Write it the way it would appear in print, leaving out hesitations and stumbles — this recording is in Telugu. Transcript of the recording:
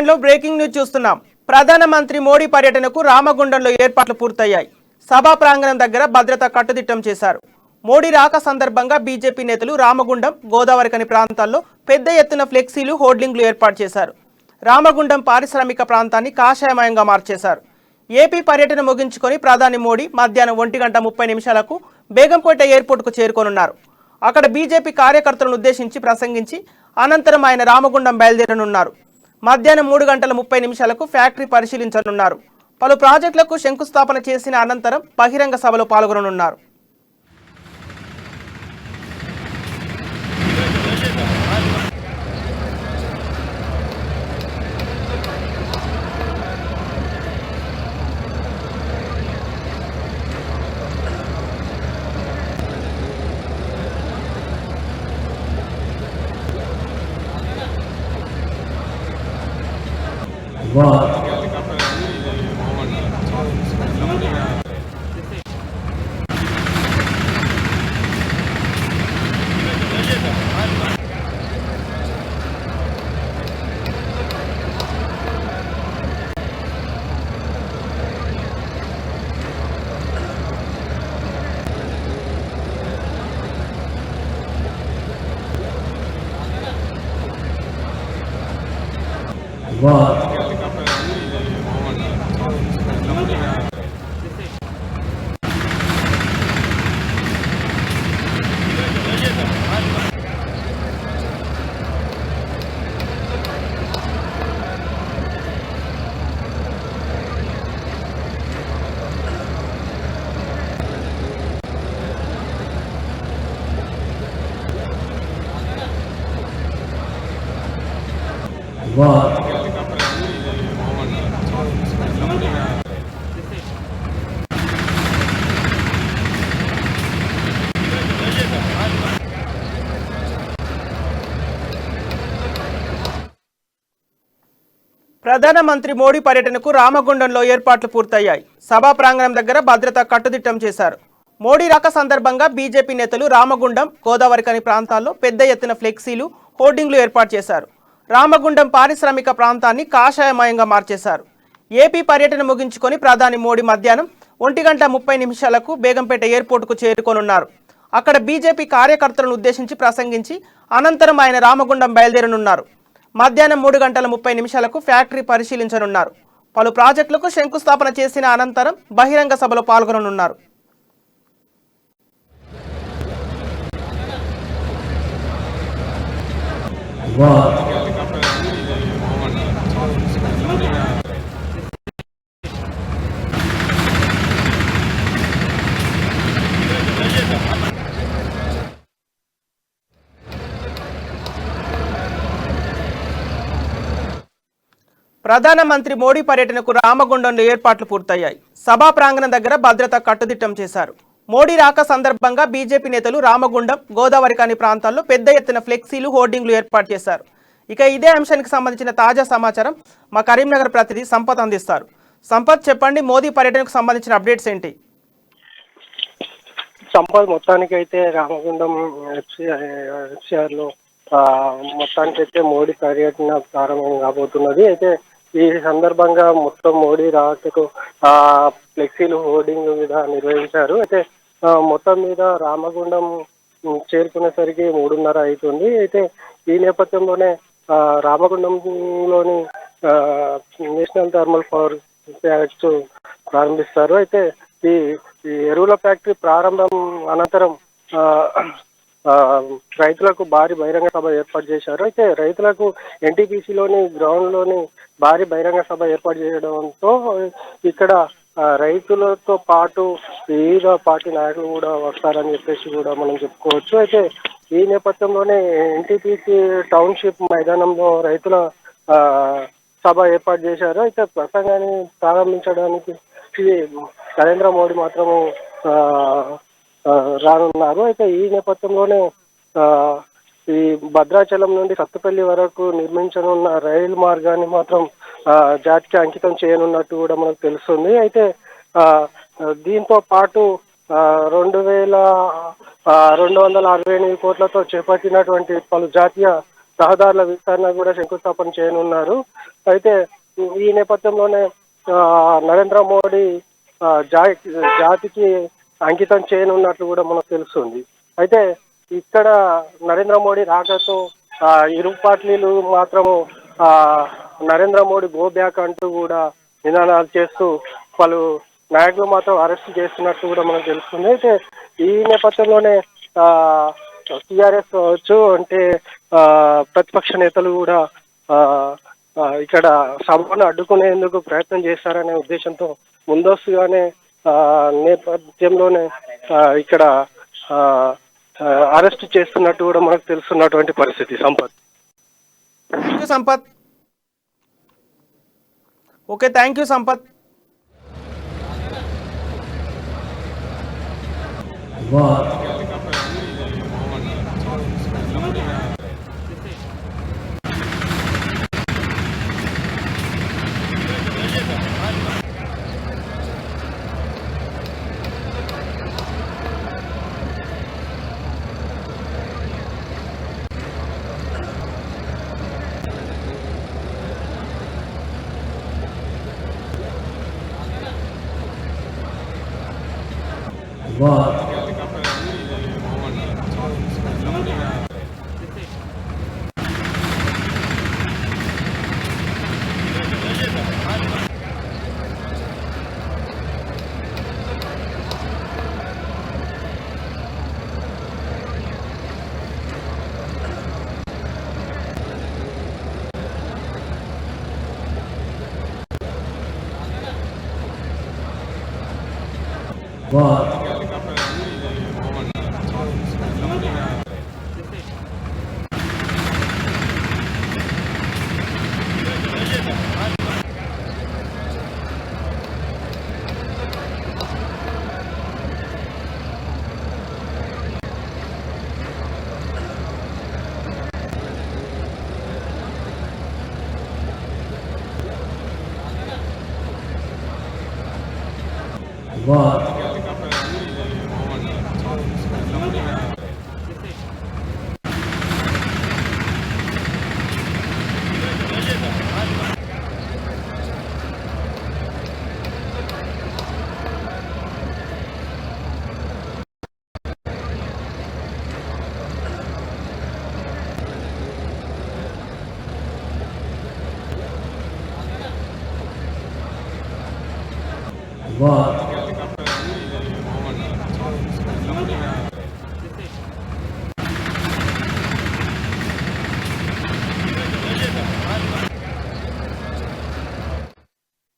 హెడ్లైన్ లో బ్రేకింగ్ న్యూస్ చూస్తున్నాం. ప్రధానమంత్రి మోడీ పర్యటనకు రామగుండంలో ఏర్పాట్లు పూర్తయ్యాయి. సభా ప్రాంగణం దగ్గర భద్రత కట్టుదిట్టం చేశారు. మోడీ రాక సందర్భంగా బీజేపీ నేతలు రామగుండం, గోదావరికని ప్రాంతాల్లో పెద్ద ఎత్తున ఫ్లెక్సీలు, హోర్డింగ్లు ఏర్పాటు చేశారు. రామగుండం పారిశ్రామిక ప్రాంతాన్ని కాషాయమయంగా మార్చేశారు. ఏపీ పర్యటన ముగించుకొని ప్రధాని మోడీ మధ్యాహ్నం 1:30 బేగంపేట ఎయిర్పోర్టుకు చేరుకోనున్నారు. అక్కడ బీజేపీ కార్యకర్తలను ఉద్దేశించి ప్రసంగించి అనంతరం ఆయన రామగుండం బయలుదేరనున్నారు. మధ్యాహ్నం 3:30 ఫ్యాక్టరీ పరిశీలించనున్నారు. పలు ప్రాజెక్టులకు శంకుస్థాపన చేసిన అనంతరం బహిరంగ సభలో పాల్గొననున్నారు. ప్రధానమంత్రి మోడీ పర్యటనకు రామగుండంలో ఏర్పాట్లు పూర్తయ్యాయి. సభా ప్రాంగణం దగ్గర భద్రత కట్టుదిట్టం చేశారు. మోడీ రాక సందర్భంగా బీజేపీ నేతలు రామగుండం, గోదావరికని ప్రాంతాల్లో పెద్ద ఎత్తున ఫ్లెక్సీలు, హోర్డింగ్లు ఏర్పాటు చేశారు. రామగుండం పారిశ్రామిక ప్రాంతాన్ని కాషాయమయంగా మార్చేశారు. ఏపీ పర్యటన ముగించుకొని ప్రధాని మోడీ మధ్యాహ్నం 1:30 బేగంపేట ఎయిర్పోర్టుకు చేరుకోనున్నారు. అక్కడ బీజేపీ కార్యకర్తలను ఉద్దేశించి ప్రసంగించి అనంతరం ఆయన రామగుండం బయలుదేరనున్నారు. మధ్యాహ్నం 3:30 ఫ్యాక్టరీ పరిశీలించనున్నారు. పలు ప్రాజెక్టులకు శంకుస్థాపన చేసిన అనంతరం బహిరంగ సభలో పాల్గొననున్నారు. ప్రధానమంత్రి మోడీ పర్యటనకు రామగుండంలో ఏర్పాట్లు పూర్తయ్యాయి. సభా ప్రాంగణం దగ్గర భద్రత కట్టుదిట్టం చేశారు. మోడీ రాక సందర్భంగా బీజేపీ నేతలు రామగుండం, గోదావరికని ప్రాంతాల్లో పెద్ద ఎత్తున ఫ్లెక్సీలు, హోర్డింగ్లు ఏర్పాటు చేశారు. ఇక ఇదే అంశానికి సంబంధించిన తాజా సమాచారం మా కరీంనగర్ ప్రతినిధి సంపత్ అందిస్తారు. సంపత్, చెప్పండి, మోదీ పర్యటనకు సంబంధించిన అప్డేట్స్ ఏంటి? సంపత్, మొత్తానికైతే రామగుండం ఎఫ్సిఆర్లో మొత్తానికైతే మోడీ పర్యటన ప్రారంభం కాబోతున్నది. అయితే ఈ సందర్భంగా మొత్తం మోడీ రాకకు ఫ్లెక్సీలు, హోర్డింగ్ మీద నిర్వహించారు. అయితే మొత్తం మీద రామగుండం చేరుకునేసరికి 3:30 అవుతుంది. అయితే ఈ నేపథ్యంలోనే రామగుండంలోని నేషనల్ థర్మల్ పవర్ ప్లాంట్స్ ప్రారంభిస్తారు. అయితే ఈ ఎరువుల ఫ్యాక్టరీ ప్రారంభం అనంతరం రైతులకు భారీ బహిరంగ సభ ఏర్పాటు చేశారు. అయితే రైతులకు ఎన్టీపీసీలోని గ్రౌండ్లోని భారీ బహిరంగ సభ ఏర్పాటు చేయడంతో ఇక్కడ రైతులతో పాటు వివిధ పార్టీ నాయకులు కూడా వస్తారని చెప్పేసి కూడా మనం చెప్పుకోవచ్చు. అయితే ఈ నేపథ్యంలోనే ఎన్టీపీసీ టౌన్షిప్ మైదానంలో రైతుల సభ ఏర్పాటు చేశారు. అయితే ప్రసంగాన్ని ప్రారంభించడానికి నరేంద్ర మోడీ మాత్రము రానున్నారు. అయితే ఈ నేపథ్యంలోనే ఈ భద్రాచలం నుండి సత్తుపల్లి వరకు నిర్మించనున్న రైలు మార్గాన్ని మాత్రం జాతికి అంకితం చేయనున్నట్టు కూడా మనకు తెలుస్తుంది. అయితే దీంతో పాటు 2,268 కోట్లతో చేపట్టినటువంటి పలు జాతీయ రహదారుల విస్తరణ కూడా శంకుస్థాపన చేయనున్నారు. అయితే ఈ నేపథ్యంలోనే నరేంద్ర మోడీ జాతికి అంకితం చేయనున్నట్లు కూడా మనకు తెలుస్తుంది. అయితే ఇక్కడ నరేంద్ర మోడీ రాకతో ఇరు పార్టీలు మాత్రము నరేంద్ర మోడీ గో బ్యాక్ అంటూ కూడా నినాదాలు చేస్తూ పలు నాయకులు మాత్రం అరెస్ట్ చేస్తున్నట్టు కూడా మనకు తెలుస్తుంది. అయితే ఈ నేపథ్యంలోనే టిఆర్ఎస్ కావచ్చు, అంటే ప్రతిపక్ష నేతలు కూడా ఇక్కడ సభను అడ్డుకునేందుకు ప్రయత్నం చేస్తారనే ఉద్దేశంతో ముందస్తుగానే నేపథ్యంలోనే ఇక్కడ అరెస్ట్ చేస్తున్నట్టు కూడా మనకు తెలుస్తున్నటువంటి పరిస్థితి. Sampath okay, thank you Sampath. One.